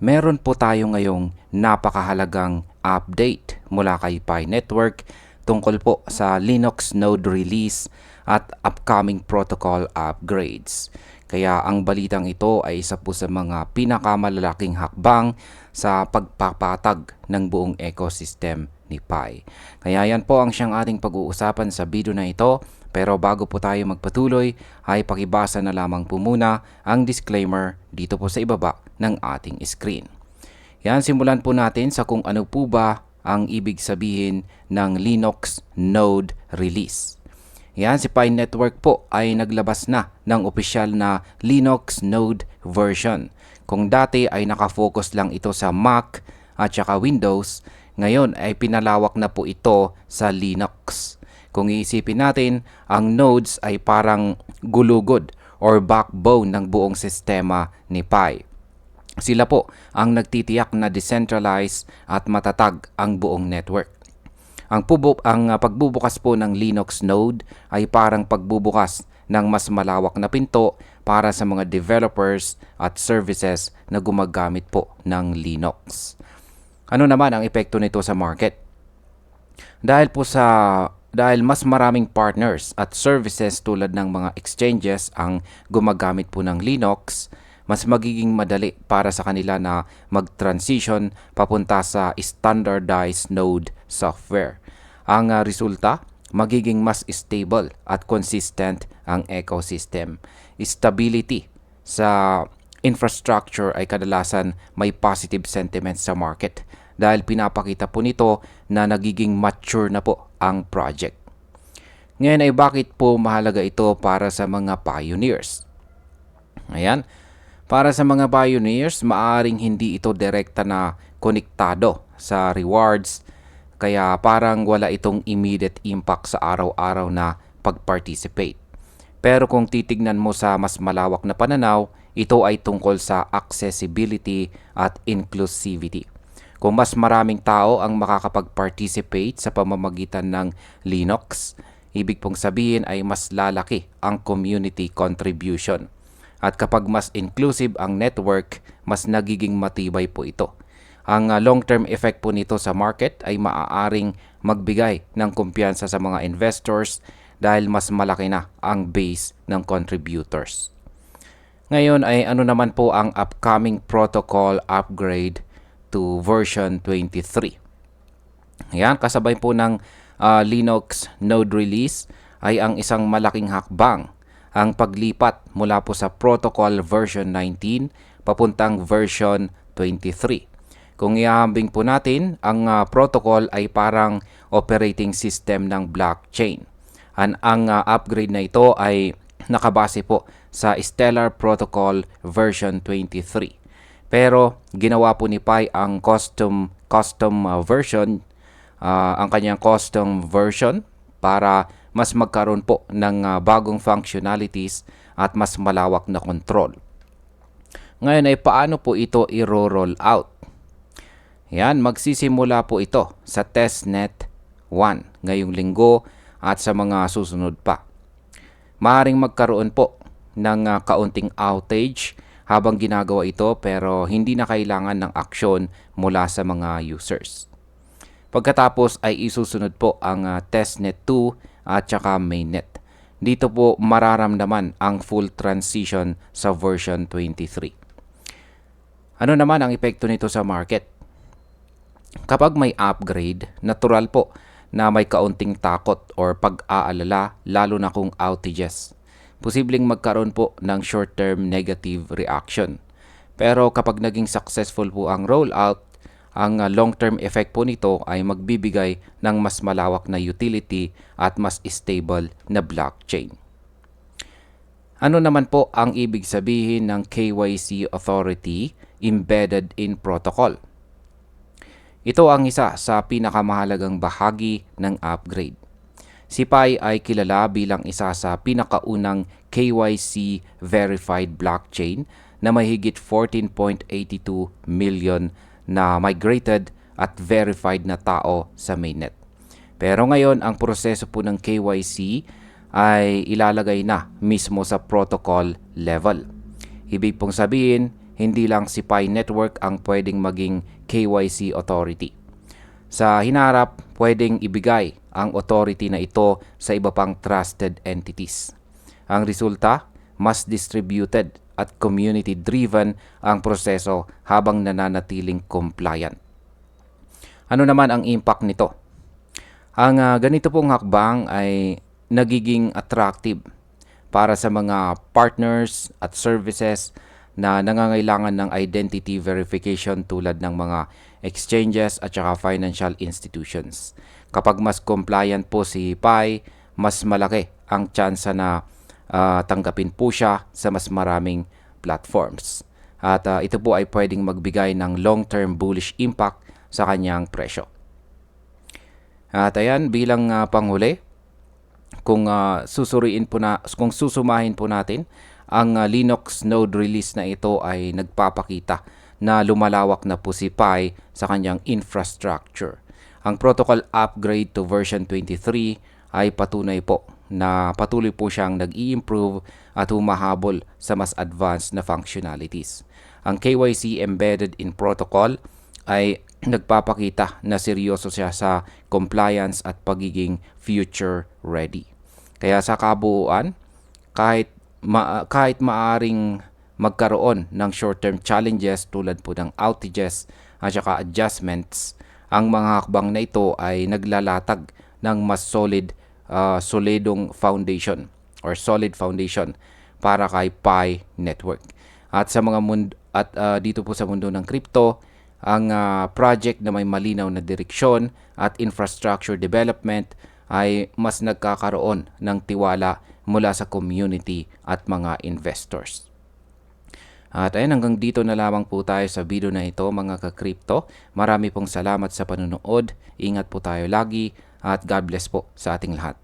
meron po tayo ngayong napakahalagang update mula kay Pi Network tungkol po sa Linux node release at upcoming protocol upgrades. Kaya ang balitang ito ay isa po sa mga pinakamalalaking hakbang sa pagpapatag ng buong ecosystem ni Pi. Kaya yan po ang siyang ating pag-uusapan sa video na ito. Pero bago po tayo magpatuloy ay pakibasa na lamang po muna ang disclaimer dito po sa ibaba ng ating screen. Yan, simulan po natin sa kung ano po ba ang ibig sabihin ng Linux node release. Yan, si Pi Network po ay naglabas na ng opisyal na Linux node version. Kung dati ay nakafocus lang ito sa Mac at saka Windows, ngayon ay pinalawak na po ito sa Linux. Kung iisipin natin, ang nodes ay parang gulugod or backbone ng buong sistema ni Pi. Sila po ang nagtitiyak na decentralized at matatag ang buong network. Ang pagbubukas po ng Linux node ay parang pagbubukas ng mas malawak na pinto para sa mga developers at services na gumagamit po ng Linux. Ano naman ang epekto nito sa market? Dahil mas maraming partners at services tulad ng mga exchanges ang gumagamit po ng Linux, mas magiging madali para sa kanila na mag-transition papunta sa standardized node software. Ang resulta, magiging mas stable at consistent ang ecosystem. Stability sa infrastructure ay kadalasan may positive sentiment sa market dahil pinapakita po nito na nagiging mature na po ang project. Ngayon ay bakit po mahalaga ito para sa mga pioneers? Ayan, para sa mga pioneers, maaring hindi ito direkta na konektado sa rewards, kaya parang wala itong immediate impact sa araw-araw na pag-participate. Pero kung titignan mo sa mas malawak na pananaw, ito ay tungkol sa accessibility at inclusivity. Kung mas maraming tao ang makakapag-participate sa pamamagitan ng Linux, ibig pong sabihin ay mas lalaki ang community contribution. At kapag mas inclusive ang network, mas nagiging matibay po ito. Ang long-term effect po nito sa market ay maaaring magbigay ng kumpiyansa sa mga investors dahil mas malaki na ang base ng contributors. Ngayon ay ano naman po ang upcoming protocol upgrade to version 23. Ayan, kasabay po ng Linux node release ay ang isang malaking hakbang ang paglipat mula po sa protocol version 19 papuntang version 23. Kung ihahambing po natin, ang protocol ay parang operating system ng blockchain. Ang upgrade na ito ay nakabase po sa Stellar Protocol version 23. Pero ginawa po ni Pi ang custom version, ang kanyang custom version para mas magkaroon po ng bagong functionalities at mas malawak na control. Ngayon ay paano po ito i-roll out? Yan, magsisimula po ito sa testnet 1 ngayong linggo at sa mga susunod pa. Maaaring magkaroon po ng kaunting outage habang ginagawa ito pero hindi na kailangan ng aksyon mula sa mga users. Pagkatapos ay isusunod po ang testnet 2 at saka mainnet. Dito po mararamdaman ang full transition sa version 23. Ano naman ang epekto nito sa market? Kapag may upgrade, natural po na may kaunting takot or pag-aalala lalo na kung outages. Posibleng magkaroon po ng short-term negative reaction. Pero kapag naging successful po ang rollout, ang long-term effect po nito ay magbibigay ng mas malawak na utility at mas stable na blockchain. Ano naman po ang ibig sabihin ng KYC authority embedded in protocol? Ito ang isa sa pinakamahalagang bahagi ng upgrade. Si Pi ay kilala bilang isa sa pinakaunang KYC verified blockchain na may higit 14.82 million na migrated at verified na tao sa mainnet. Pero ngayon ang proseso po ng KYC ay ilalagay na mismo sa protocol level. Ibig pong sabihin, hindi lang si Pi Network ang pwedeng maging KYC authority. Sa hinaharap, pwedeng ibigay ang authority na ito sa iba pang trusted entities. Ang resulta, mas distributed at community-driven ang proseso habang nananatiling compliant. Ano naman ang impact nito? Ang ganito pong hakbang ay nagiging attractive para sa mga partners at services na nangangailangan ng identity verification tulad ng mga exchanges at saka financial institutions. Kapag mas compliant po si Pi, mas malaki ang tsansa na tanggapin po siya sa mas maraming platforms. At ito po ay pwedeng magbigay ng long-term bullish impact sa kanyang presyo. At ayan, bilang panghuli, kung susumahin po natin, ang Linux node release na ito ay nagpapakita na lumalawak na po si Pi sa kanyang infrastructure. Ang protocol upgrade to version 23 ay patunay po na patuloy po siyang nag-i-improve at humahabol sa mas advanced na functionalities. Ang KYC embedded in protocol ay nagpapakita na seryoso siya sa compliance at pagiging future ready. Kaya sa kabuuan, kahit maaring magkaroon ng short-term challenges tulad po ng outages at saka adjustments, ang mga hakbang na ito ay naglalatag ng mas solid foundation para kay Pi Network. At sa mga dito po sa mundo ng crypto, ang project na may malinaw na direksyon at infrastructure development ay mas nagkakaroon ng tiwala mula sa community at mga investors. At ayun, hanggang dito na lamang po tayo sa video na ito mga ka-crypto. Marami pong salamat sa panonood. Ingat po tayo lagi at God bless po sa ating lahat.